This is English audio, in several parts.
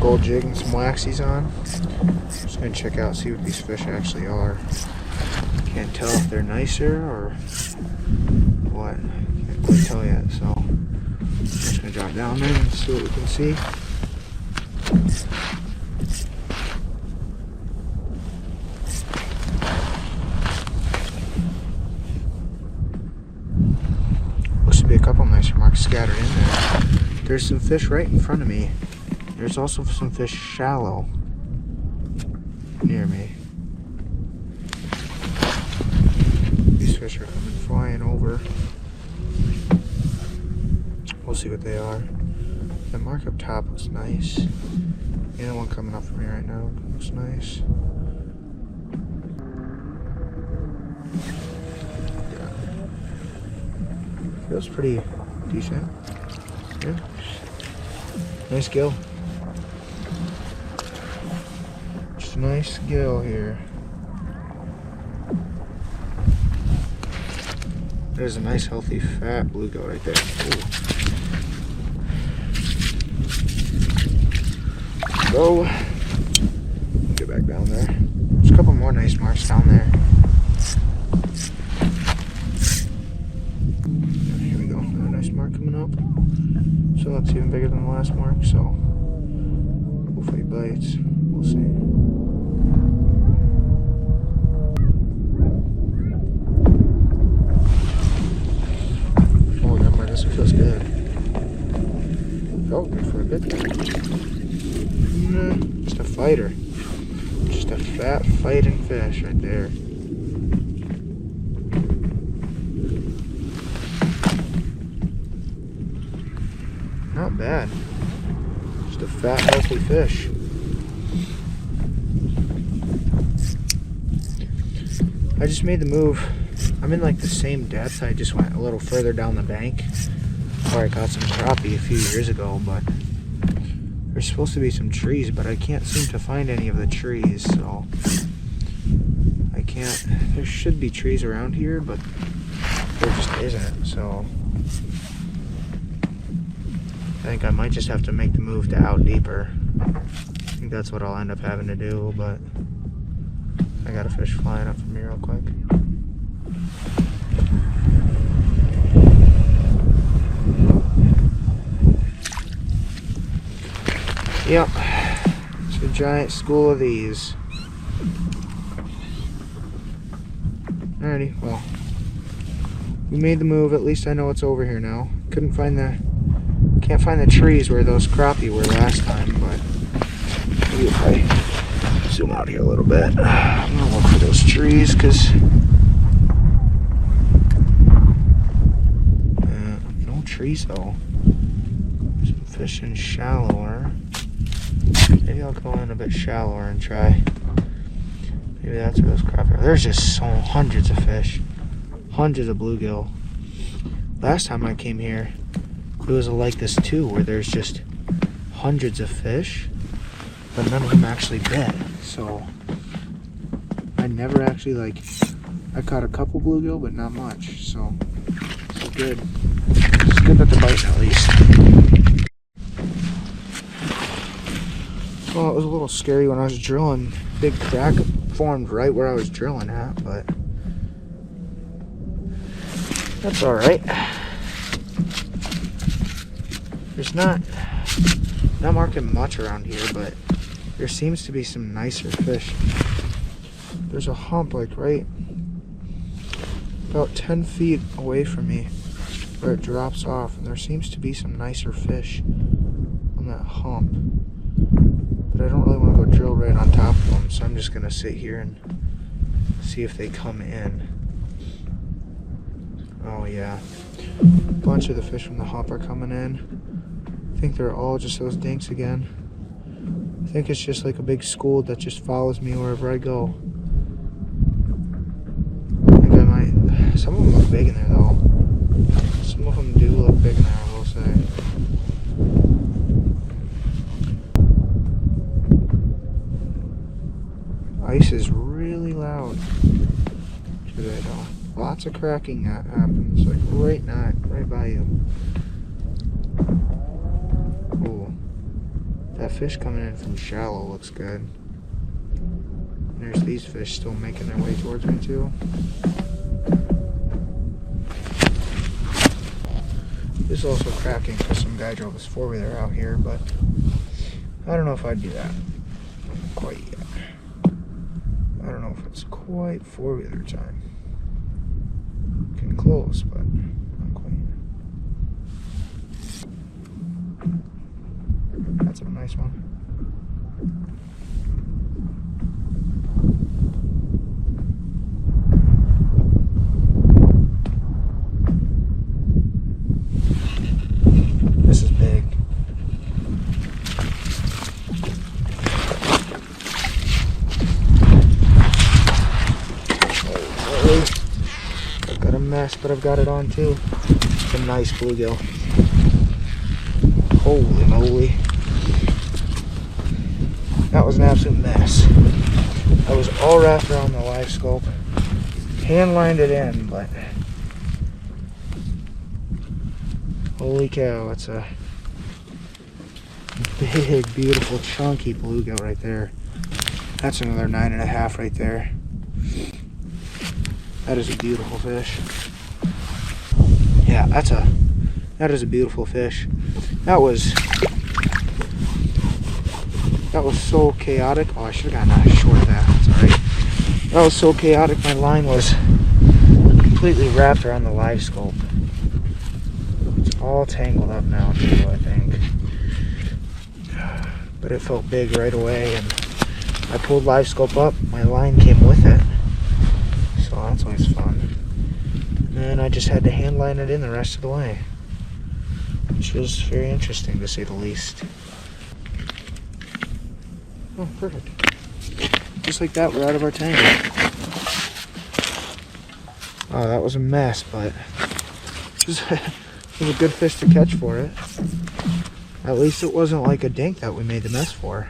gold jig and some waxies on. Just gonna check out, see what these fish actually are. Can't tell if they're nicer or what. Can't quite tell yet. So I'm just gonna drop down there and see what we can see. Looks to be a couple nicer marks scattered in there. There's some fish right in front of me. There's also some fish shallow near me. These fish are coming flying over. We'll see what they are. The mark up top looks nice. The other one coming up from me right now looks nice. Yeah. Feels pretty decent. Yeah. Nice gill. Just a nice gill here. There's a nice healthy fat bluegill right there. Ooh. Go. Get back down there. There's a couple more nice marks down there. Here we go. Another nice mark coming up. So that's even bigger than the last mark. So hopefully he bites. We'll see. This one feels good. Felt good for a bit there. Just a fighter. Just a fat fighting fish right there. Not bad. Just a fat healthy fish. I just made the move. I'm in like the same depth. I just went a little further down the bank where I caught some crappie a few years ago, but there's supposed to be some trees, but I can't seem to find any of the trees, so I can't. There should be trees around here, but there just isn't, so I think I might just have to make the move to out deeper. I think that's what I'll end up having to do, but I got a fish flying up from here real quick. Yep, it's a giant school of these. Alrighty, well, we made the move. At least I know it's over here now. Can't find the trees where those crappie were last time, but maybe if I zoom out here a little bit, I'm gonna look for those trees because no trees though. Some fishing shallower. Maybe I'll go in a bit shallower and try. Maybe that's where those crappie are. There's just hundreds of fish. Hundreds of bluegill. Last time I came here, it was like this too, where there's just hundreds of fish, but none of them actually bit. So I never actually I caught a couple bluegill, but not much. So it's good. It's good that they're biting at least. Well, it was a little scary when I was drilling. Big crack formed right where I was drilling at, but that's all right. There's not marking much around here, but there seems to be some nicer fish. There's a hump right about 10 feet away from me where it drops off, and there seems to be some nicer fish on that hump. But I don't really want to go drill right on top of them, so I'm just gonna sit here and see if they come in. Oh yeah, a bunch of the fish from the hump are coming in. I think they're all just those dinks again. I think it's just like a big school that just follows me wherever I go. I think I might. Some of them look big in there though. Some of them do look big in there, I will say. Ice is really loud today though. Lots of cracking that happens, like right by you. Ooh, That fish coming in from shallow looks good. And there's these fish still making their way towards me too. This is also cracking because some guy drove his four-wheeler out here, but I don't know if I'd do that quite yet. I don't know if it's quite four-wheeler time. Getting close, but not quite. That's a nice one. This is big. I've got a mess, but I've got it on too. It's a nice bluegill. Holy moly. That was an absolute mess. I was all wrapped around the live scope. Hand lined it in, but holy cow, it's a big, beautiful, chunky bluegill right there. That's another 9.5 right there. That is a beautiful fish. Yeah, that is a beautiful fish. That was so chaotic. Oh, I should have gotten a short of that. That's alright. That was so chaotic, my line was completely wrapped around the live scope. It's all tangled up now too, I think. But it felt big right away, and I pulled live scope up, my line came with it. So that's always fun. And then I just had to hand line it in the rest of the way, which was very interesting to say the least. Oh, perfect. Just like that, we're out of our tangle. Oh, that was a mess, but it was a good fish to catch for it. At least it wasn't like a dink that we made the mess for.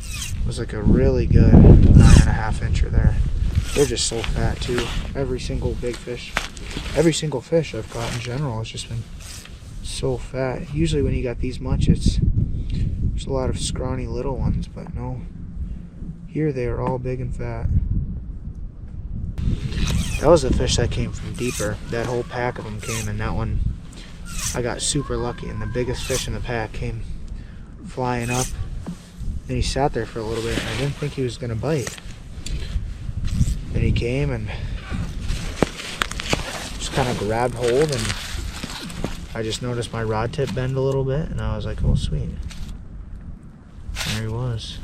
It was like a really good 9.5 incher there. They're just so fat too. Every single big fish, every single fish I've caught in general has just been so fat. Usually when you got these much, there's a lot of scrawny little ones, but no. Here they are all big and fat. That was a fish that came from deeper. That whole pack of them came, and that one, I got super lucky, and the biggest fish in the pack came flying up. Then he sat there for a little bit, and I didn't think he was going to bite. Then he came and just kind of grabbed hold, and I just noticed my rod tip bend a little bit, and I was like, oh sweet. There he was.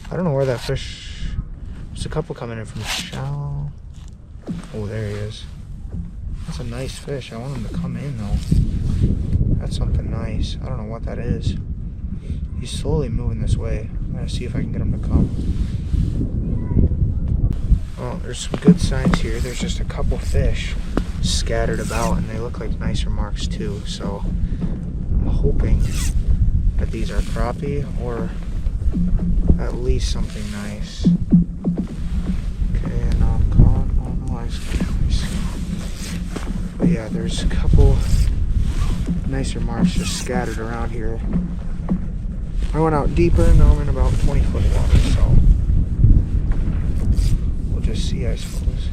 I don't know where that fish, there's a couple coming in from shallow. Oh, there he is. That's a nice fish. I want him to come in though. That's something nice. I don't know what that is. He's slowly moving this way. I'm gonna see if I can get him to come. Well, there's some good signs here. There's just a couple fish scattered about, and they look like nicer marks too. So I'm hoping that these are crappie or at least something nice. Okay, and I'm calling on the live scope. But yeah, there's a couple nicer marks just scattered around here. I went out deeper, and now I'm in about 20-foot water, so we'll just see, I suppose.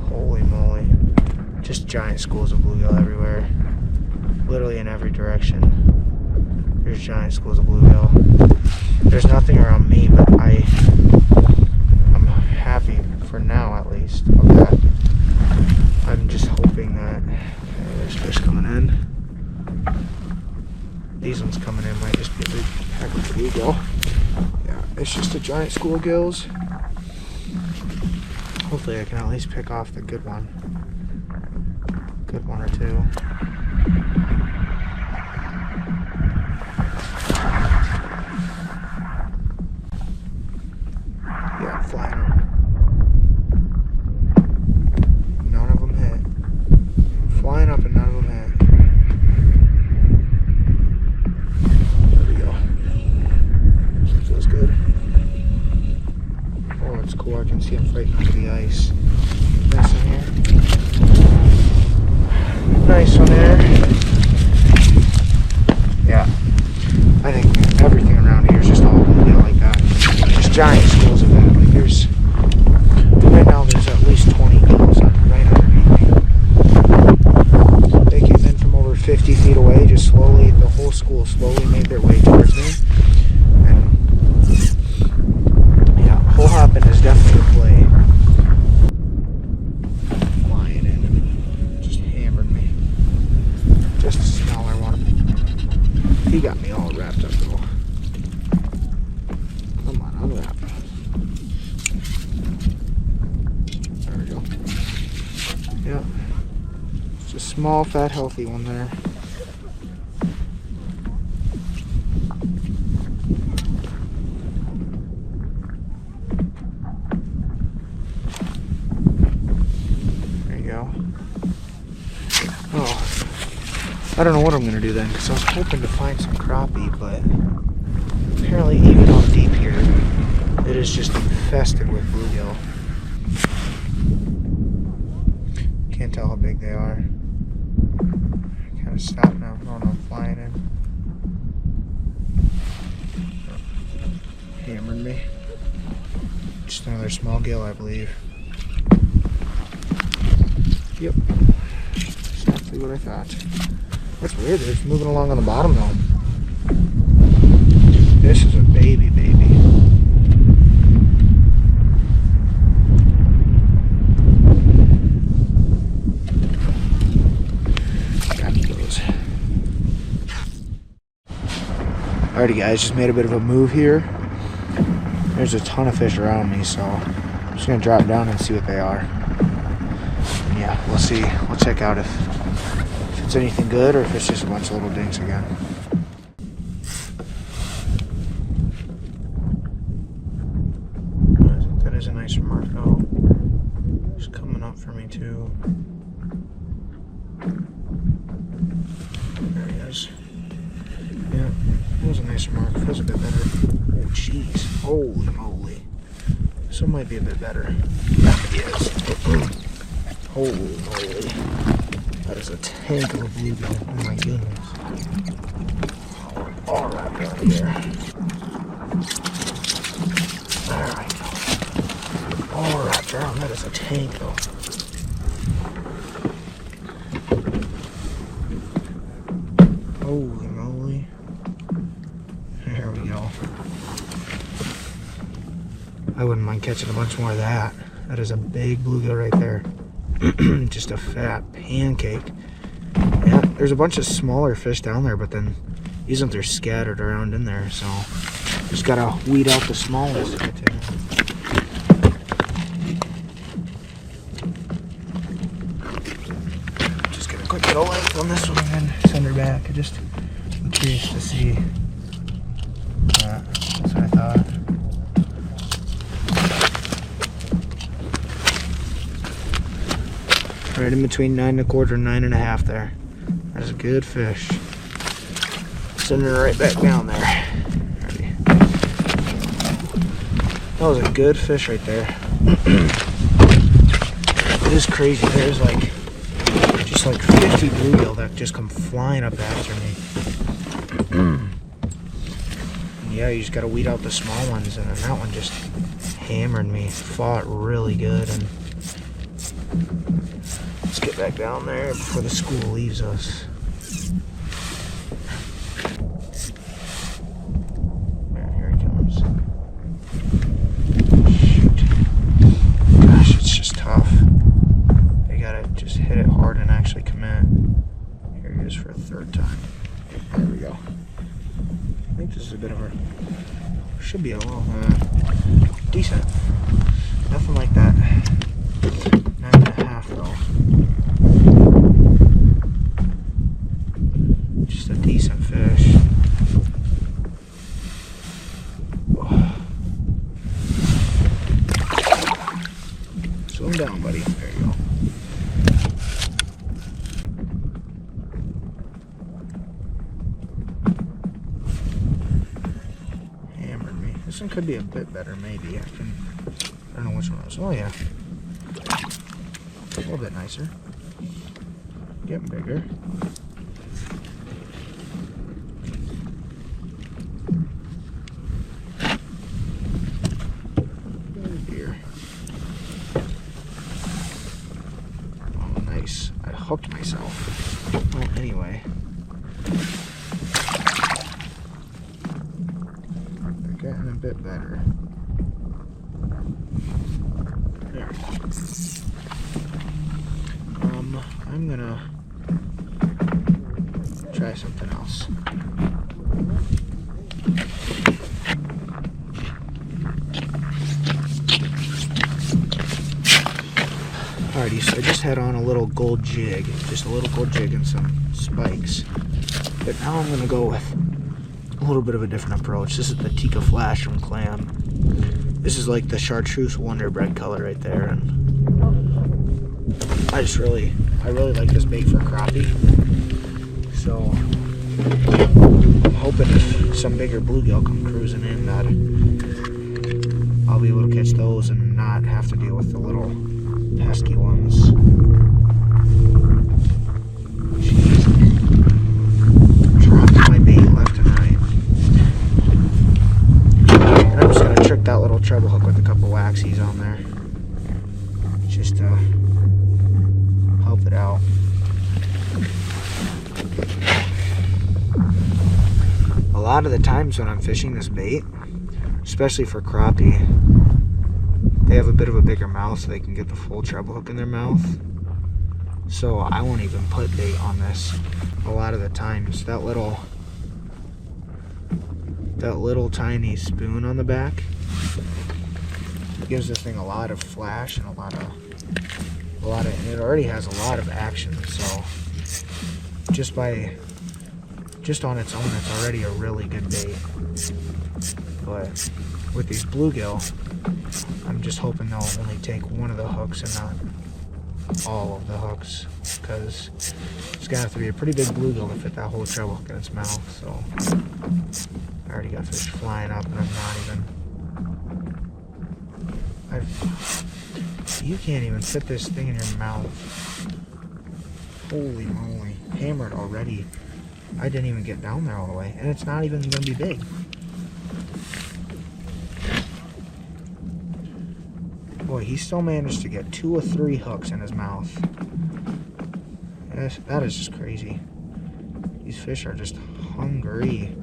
Holy moly. Just giant schools of bluegill everywhere. Literally in every direction. There's giant schools of bluegill. There's nothing around me, but I'm happy for now, at least, of that. I'm just hoping that, okay, there's fish coming in. These ones coming in might just be a big pack of bluegill. Yeah, it's just a giant school of gills. Hopefully I can at least pick off the good one. Good one or two. Yeah, flying up. None of them hit. Flying up and none of them hit. There we go. Feels good. Oh, it's cool. I can see them fighting under the ice. Nice in here. Nice one there. 50 feet away, just slowly, the whole school slowly made their way towards me. And yeah, hole hopping is definitely a play. Flying in, just hammered me. Just a smaller one. He got me all wrapped up though. Come on, unwrap. There we go. Yeah. It's a small, fat, healthy one there. There you go. Oh. I don't know what I'm going to do then, because I was hoping to find some crappie, but apparently even out deep here, it is just infested with bluegill. Can't tell how big they are. Kind of stop now. Oh no, I'm flying in. Hammered me. Just another small gill, I believe. Yep. Exactly what I thought. That's weird, they're just moving along on the bottom though. This is a baby. Alrighty guys, just made a bit of a move here. There's a ton of fish around me, so I'm just gonna drop down and see what they are. And yeah, we'll see. We'll check out if it's anything good or if it's just a bunch of little dinks again. I think that is a nice mark though. It's coming up for me too. There he is. Yeah, that was a nicer mark. Feels a bit better. Oh, jeez. Holy moly. This one might be a bit better. That is. Holy moly. That is a tank of a bluegill. Oh my goodness. All wrapped around here. There we go. All wrapped around. That is a tank though. Holy moly. There we go. I wouldn't mind catching a bunch more of that. That is a big bluegill right there. Just a fat pancake. Yeah, there's a bunch of smaller fish down there, but then these ones are scattered around in there, so just gotta weed out the small ones to get to. Just get a quick little length on this one and then send her back. I just am curious to see. That's what I thought. Right in between 9 1/4 and 9 1/2 there. That's a good fish. Sending her right back down there. Ready. That was a good fish right there. It is crazy. There's like just like 50 bluegill that just come flying up after me. Yeah, you just gotta weed out the small ones, and then that one just hammered me. Fought really good, and let's get back down there before the school leaves us. Here he comes. Shoot. Gosh, it's just tough. They gotta just hit it hard and actually commit. Here he is for a third time. There we go. I think this is a bit of a, should be a little decent. Nothing like that. 9 1/2 though. Just a decent fish. Slow him down, buddy. There you go. This one could be a bit better, maybe. I don't know which one it was. Oh, yeah. A little bit nicer. Getting bigger. Oh, dear. Oh, nice. I hooked myself. Well, anyway. bit better. There. I'm gonna try something else. Alrighty, so I just had on a little gold jig, just a little gold jig and some spikes. But now I'm gonna go with a little bit of a different approach. This is the Tika Flash from Clam. This is like the chartreuse Wonder Bread color right there, and I really like this bait for crappie. So I'm hoping if some bigger bluegill come cruising in that I'll be able to catch those and not have to deal with the little pesky ones. Jeez. Dropped my bait left and right. And I'm just gonna trick that little treble hook with a couple waxies on there, just to help it out. A lot of the times when I'm fishing this bait, especially for crappie, they have a bit of a bigger mouth so they can get the full treble hook in their mouth. So I won't even put bait on this a lot of the times. That little tiny spoon on the back gives this thing a lot of flash and a lot of, and it already has a lot of action. So just on its own, it's already a really good bait. But with these bluegill, I'm just hoping they'll only take one of the hooks and not all of the hooks, because it's gonna have to be a pretty big bluegill to fit that whole treble hook in its mouth. So I already got fish flying up, and I'm not even. You can't even fit this thing in your mouth. Holy moly! Hammered already. I didn't even get down there all the way, and it's not even gonna be big. Boy, he still managed to get 2 or 3 hooks in his mouth. That is just crazy. These fish are just hungry.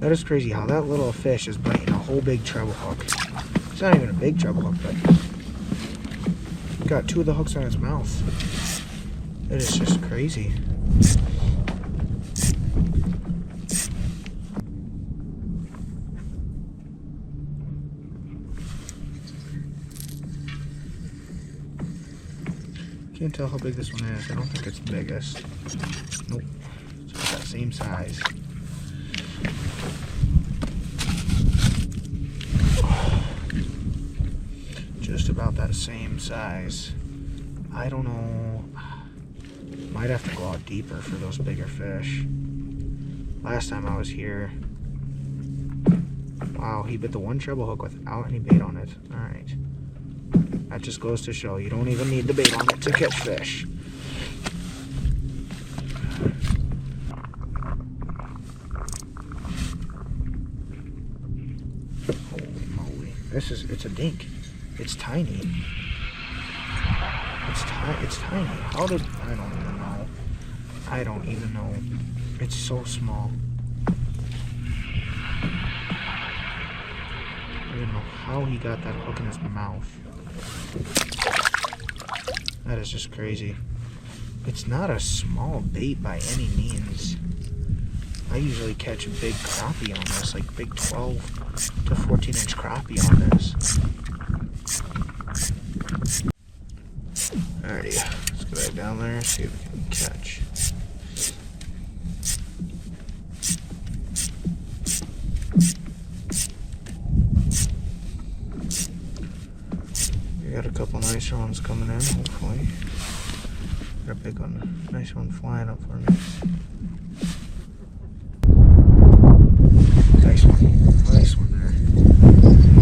That is crazy how that little fish is biting a whole big treble hook. It's not even a big treble hook, but he got 2 of the hooks in his mouth. It is just crazy. Can't tell how big this one is. I don't think it's the biggest. Nope. It's about that same size. Just about that same size. I don't know. Might have to go out deeper for those bigger fish. Last time I was here, wow, he bit the one treble hook without any bait on it. Alright. That just goes to show you don't even need the bait on it to catch fish. Holy moly. It's a dink. It's tiny. It's tiny. How did, I don't even know. I don't even know. It's so small. I don't know how he got that hook in his mouth. That is just crazy. It's not a small bait by any means. I usually catch a big crappie on this, like big 12 to 14 inch crappie on this. Alrighty, let's go back down there and see if we can catch. We got a couple nicer ones coming in, hopefully. Got a big one, nice one flying up for me. Nice one there.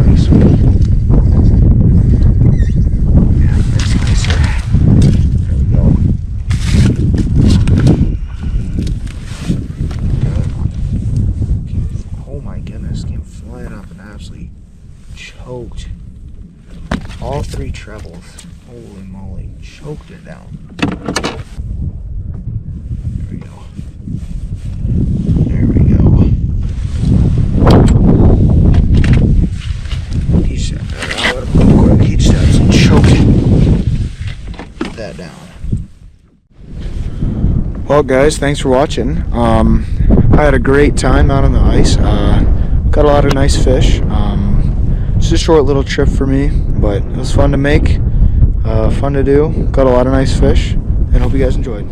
Nice one. Yeah, that's nicer. There we go. Oh my goodness, came flying up and absolutely choked. All 3 trebles. Holy moly, choked it down. There we go. There we go. that down. Well, guys, thanks for watching. I had a great time out on the ice. Got a lot of nice fish. Just a short little trip for me, but it was fun to make, fun to do. Got a lot of nice fish, and hope you guys enjoyed.